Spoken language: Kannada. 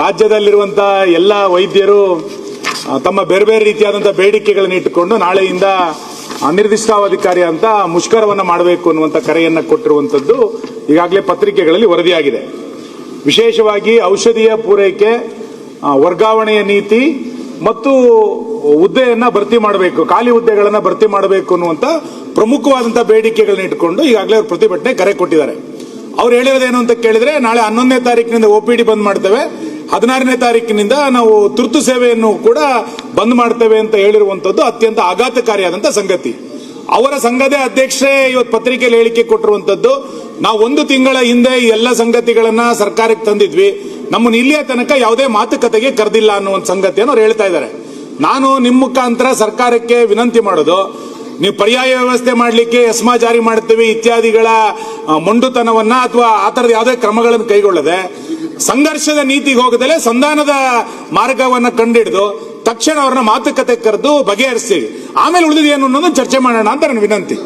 ರಾಜ್ಯದಲ್ಲಿರುವಂತಹ ಎಲ್ಲ ವೈದ್ಯರು ತಮ್ಮ ಬೇರೆ ಬೇರೆ ರೀತಿಯಾದಂತಹ ಬೇಡಿಕೆಗಳನ್ನು ಇಟ್ಟುಕೊಂಡು ನಾಳೆಯಿಂದ ಅನಿರ್ದಿಷ್ಟಾವಧಿಕಾರಿ ಅಂತ ಮುಷ್ಕರವನ್ನು ಮಾಡಬೇಕು ಅನ್ನುವಂಥ ಕರೆಯನ್ನು ಕೊಟ್ಟಿರುವಂಥದ್ದು ಈಗಾಗಲೇ ಪತ್ರಿಕೆಗಳಲ್ಲಿ ವರದಿಯಾಗಿದೆ. ವಿಶೇಷವಾಗಿ ಔಷಧಿಯ ಪೂರೈಕೆ, ವರ್ಗಾವಣೆಯ ನೀತಿ ಮತ್ತು ಹುದ್ದೆಯನ್ನ ಭರ್ತಿ ಮಾಡಬೇಕು, ಖಾಲಿ ಹುದ್ದೆಗಳನ್ನು ಭರ್ತಿ ಮಾಡಬೇಕು ಅನ್ನುವಂಥ ಪ್ರಮುಖವಾದಂತಹ ಬೇಡಿಕೆಗಳನ್ನ ಇಟ್ಟುಕೊಂಡು ಈಗಾಗಲೇ ಅವರು ಪ್ರತಿಭಟನೆ ಕರೆ ಕೊಟ್ಟಿದ್ದಾರೆ. ಅವ್ರು ಹೇಳಿರೋದೇನು ಅಂತ ಕೇಳಿದ್ರೆ, ನಾಳೆ 11ನೇ ತಾರೀಕಿನಿಂದ OPD ಬಂದ್ ಮಾಡ್ತೇವೆ, 16ನೇ ತಾರೀಕಿನಿಂದ ನಾವು ತುರ್ತು ಸೇವೆಯನ್ನು ಕೂಡ ಬಂದ್ ಮಾಡ್ತೇವೆ ಅಂತ ಹೇಳಿರುವಂತದ್ದು ಅತ್ಯಂತ ಆಘಾತಕಾರಿಯಾದಂತ ಸಂಗತಿ. ಅವರ ಸಂಘದ ಅಧ್ಯಕ್ಷರೇ ಇವತ್ತು ಪತ್ರಿಕೆಯಲ್ಲಿ ಹೇಳಿಕೆ ಕೊಟ್ಟಿರುವಂತದ್ದು, ನಾವು 1 ತಿಂಗಳ ಹಿಂದೆ ಈ ಎಲ್ಲ ಸಂಗತಿಗಳನ್ನ ಸರ್ಕಾರಕ್ಕೆ ತಂದಿದ್ವಿ, ನಮ್ಮನ್ನು ಇಲ್ಲಿಯ ತನಕ ಯಾವುದೇ ಮಾತುಕತೆಗೆ ಕರೆದಿಲ್ಲ ಅನ್ನುವಂಥ ಸಂಗತಿಯನ್ನು ಅವ್ರು ಹೇಳ್ತಾ ಇದ್ದಾರೆ. ನಾನು ನಿಮ್ಮ ಮುಖಾಂತರ ಸರ್ಕಾರಕ್ಕೆ ವಿನಂತಿ ಮಾಡೋದು, ನೀವು ಪರ್ಯಾಯ ವ್ಯವಸ್ಥೆ ಮಾಡಲಿಕ್ಕೆ ಎಸ್ಮಾ ಜಾರಿ ಮಾಡ್ತೀವಿ ಇತ್ಯಾದಿಗಳ ಮೊಂಡುತನವನ್ನ ಅಥವಾ ಆ ತರದ ಯಾವುದೇ ಕ್ರಮಗಳನ್ನು ಕೈಗೊಳ್ಳದೆ ಸಂಘರ್ಷದ ನೀತಿಗೆ ಹೋಗದಲ್ಲೇ ಸಂಧಾನದ ಮಾರ್ಗವನ್ನ ಕಂಡಿಡಿದು ತಕ್ಷಣ ಅವ್ರನ್ನ ಮಾತುಕತೆ ಕರೆದು ಬಗೆಹರಿಸ್ತೀವಿ, ಆಮೇಲೆ ಉಳಿದಿದೆ ಏನು ಅನ್ನೋದು ಚರ್ಚೆ ಮಾಡೋಣ ಅಂತ ನನ್ನ ವಿನಂತಿ.